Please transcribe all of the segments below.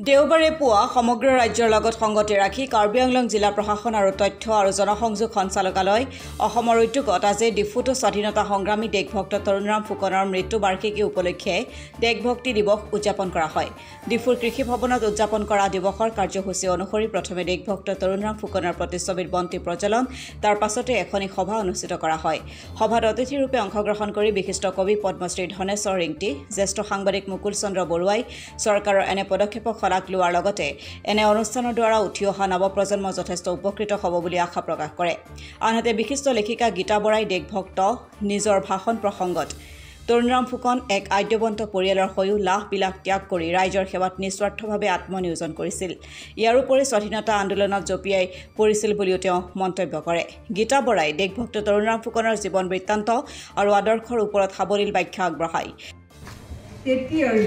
দেওবাৰে পুৱা সমগ্ৰ ৰাজ্যৰ লগত সংগতি ৰাখি কাৰ্বি আংলং জিলা প্ৰশাসন আৰু তথ্য আৰু জনসংযোগ সঞ্চালকালয় অসমৰ উদ্যোগত আজি ডিফুটো স্বাধীনতা সংগ্ৰামী দেশভক্ত তৰুণৰাম ফুকনৰ মৃত্যু বাৰ্ষিকী উপলক্ষে দেশভক্তি দিৱস উদযাপন কৰা হয়। ডিফুৰ কৃষি ভৱনত উদযাপন কৰা দিৱসৰ কাৰ্যসূচী অনুসৰি প্ৰথমে দেশভক্ত তৰুণৰাম ফুকনৰ প্ৰতিচ্ছবিত বন্তি প্ৰজ্বলন, তাৰ পাছতে এখনি সভা অনুষ্ঠিত কৰা হয়। সভাত অতিথিৰূপে অংশগ্ৰহণ কৰি বিশিষ্ট কবি পদ্মশ্ৰী ধনেশ্বৰ ৰিংটি, জ্যেষ্ঠ সাংবাদিক মুকুল চন্দ্ৰ বৰুৱাই চৰকাৰৰ এনে পদক্ষেপক শলাগ লোৱাৰ লগতে এনে অনুষ্ঠানৰ দ্বাৰা উঠি অহা নৱপ্ৰজন্ম যথেষ্ট উপকৃত হ'ব বুলি আশা প্ৰকাশ কৰে। আনহাতে বিশিষ্ট লেখিকা গীতা বৰাই দেশভক্ত নিজৰ ভাষণ প্ৰসংগত তৰুণৰাম ফুকন এক আদ্যৱন্ত পৰিয়ালৰ হৈও লাখ-বিলাখ ত্যাগ কৰি ৰাইজৰ সেৱাত নিস্বাৰ্থভাৱে আত্মনিয়োজন কৰিছিল। ইয়াৰ উপৰি স্বাধীনতা আন্দোলনত জঁপিয়াই পৰিছিল বুলিও তেওঁ মন্তব্য কৰে। গীতা বৰাই দেশভক্ত তৰুণৰাম ফুকনৰ জীৱন বৃত্তান্ত আৰু আদৰ্শৰ ওপৰত সাৱলীল ব্যাখ্যা আগবঢ়ায়।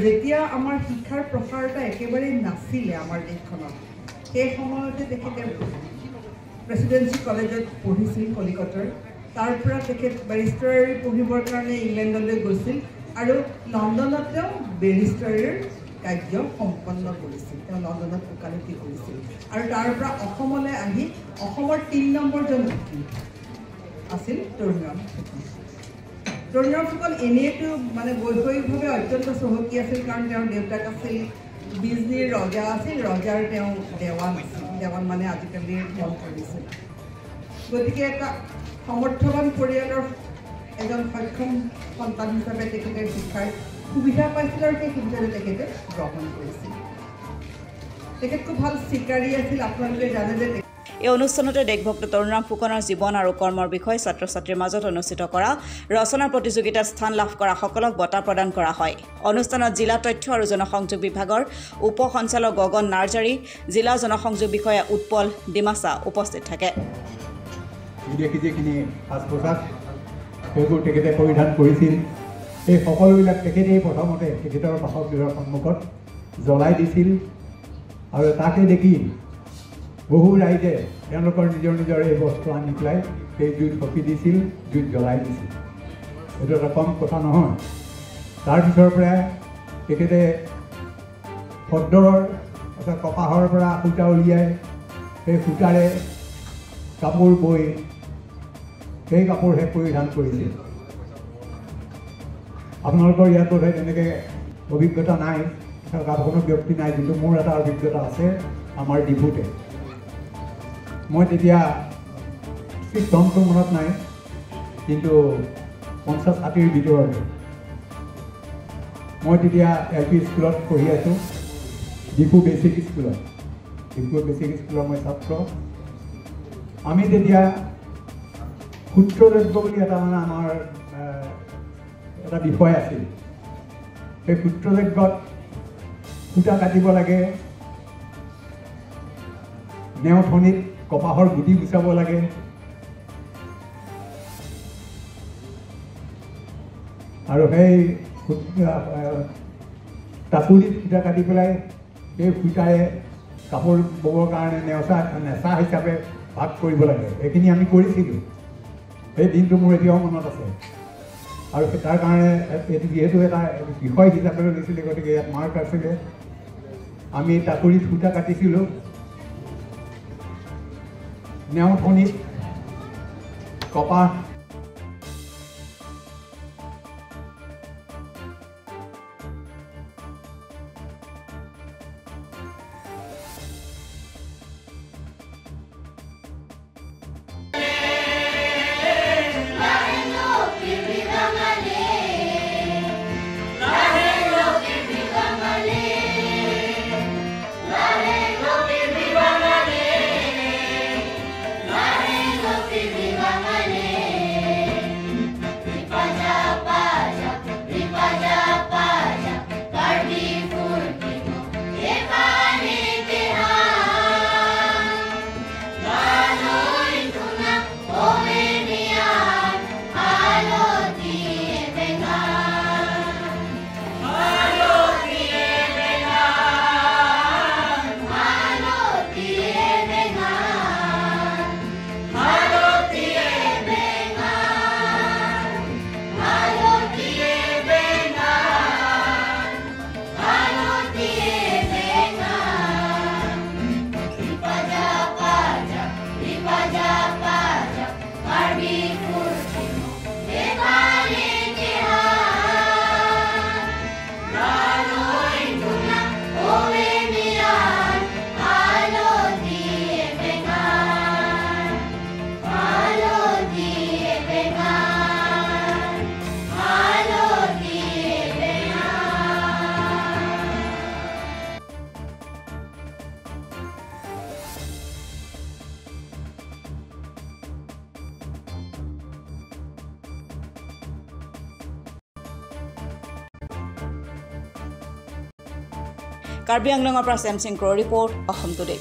যেতিয়া আমাৰ শিক্ষাৰ প্ৰসাৰতা একেবাৰে নাছিলে আমাৰ দেশখনত, সেই সময়তে তেখেতে প্ৰেচিডেঞ্চি কলেজত পঢ়িছিল কলিকতাৰ। তাৰ পৰা তেখেত বেৰিষ্টাৰী পঢ়িবৰ কাৰণে ইংলেণ্ডলৈ গৈছিল আৰু লণ্ডনত তেওঁ বেৰিষ্টাৰীৰ কাৰ্য সম্পন্ন কৰিছিল। তেওঁ লণ্ডনত ওকালতি কৰিছিল আৰু তাৰ পৰা অসমলৈ আহি অসমৰ ৩ নম্বৰজন ব্যক্তি আছিল তৰুণৰাম ফুকন। তৰুণৰাম ফুকন এনেইতো বৈষয়িকভাৱে অত্যন্ত চহকী আছিল, কাৰণ তেওঁৰ দেউতাক আছিল বিজনীৰ ৰজা আছিল, ৰজাৰ তেওঁ দেৱান আছিল। দেৱান মানে আজিকালিৰ মন্ত্ৰী আছিল। গতিকে এটা সমৰ্থবান পৰিয়ালৰ এজন সক্ষম সন্তান হিচাপে তেখেতে শিক্ষাৰ সুবিধা পাইছিল আৰু সেই সুবিধাটো তেখেতে গ্ৰহণ কৰিছিল। তেখেত খুব ভাল চিকাৰী আছিল। আপোনালোকে জানে যে এই অনুষ্ঠানতে দেশভক্ত তৰুণৰাম ফুকনৰ জীৱন আৰু কৰ্মৰ বিষয়ে ছাত্ৰ ছাত্ৰীৰ মাজত অনুষ্ঠিত কৰা ৰচনাৰ প্ৰতিযোগিতাত স্থান লাভ কৰা সকলক বঁটা প্ৰদান কৰা হয়। অনুষ্ঠানত জিলা তথ্য আৰু জনসংযোগ বিভাগৰ উপ সঞ্চালক গগন নাৰ্জাৰী, জিলা জনসংযোগ বিষয়া উৎপল ডিমাছা উপস্থিত থাকে। বিদেশী যিখিনি সাজ পোছাক সেইবোৰ তেখেতে পৰিধান কৰিছিল, সেই সকলোবিলাক তেখেতেই প্ৰথমতে তেখেতৰ বাসগৃহৰ সন্মুখত জ্বলাই দিছিল আৰু তাকে দেখি বহু ৰাইজে তেওঁলোকৰ নিজৰ নিজৰ এই বস্ত্ৰ আনি পেলাই সেই জুইত সঁপি দিছিল, জুইত জ্বলাই দিছিল। এইটো এটা কম কথা নহয়। তাৰ পিছৰ পৰা তেখেতে সদৰৰ অৰ্থাৎ কপাহৰ পৰা সূতা উলিয়াই সেই সূতাৰে কাপোৰ বৈ সেই কাপোৰহে পৰিধান কৰিছিল। আপোনালোকৰ ইয়াত বোধহয় তেনেকৈ অভিজ্ঞতা নাই, কোনো ব্যক্তি নাই, কিন্তু মোৰ এটা অভিজ্ঞতা আছে আমাৰ ডিফুতে। মই তেতিয়া ঠিক চনটো মনত নাই, কিন্তু 50-60ৰ ভিতৰতে মই তেতিয়া LP স্কুলত পঢ়ি আছোঁ, ডিফু বেচিক স্কুলত। ডিফু বেচিক স্কুলৰ মই ছাত্ৰ। আমি তেতিয়া সূত্ৰদ্ৰব্য বুলি এটা আমাৰ এটা বিষয় আছিল। সেই সূত্ৰদ্ৰব্যত সূতা কাটিব লাগে, নেওঠনিত কপাহৰ গুটি গুচাব লাগে, আৰু সেই টাকুৰিত সূতা কাটি পেলাই সেই সূতাৰে কাপোৰ ববৰ কাৰণে নেচা হিচাপে ভাগ কৰিব লাগে। এইখিনি আমি কৰিছিলোঁ। সেই দিনটো মোৰ এতিয়াও মনত আছে। আৰু তাৰ কাৰণে এইটো যিহেতু এটা বিষয় হিচাপে লৈছিলে, গতিকে ইয়াত মাৰ্ক আছিলে। আমি টাকুৰিত সূতা কাটিছিলোঁ, নেওঠনিত কপাহ কাৰ্বি আংলঙৰ পৰা চেমচিং ক্ৰ ৰিপৰ্ট অসম টুডে।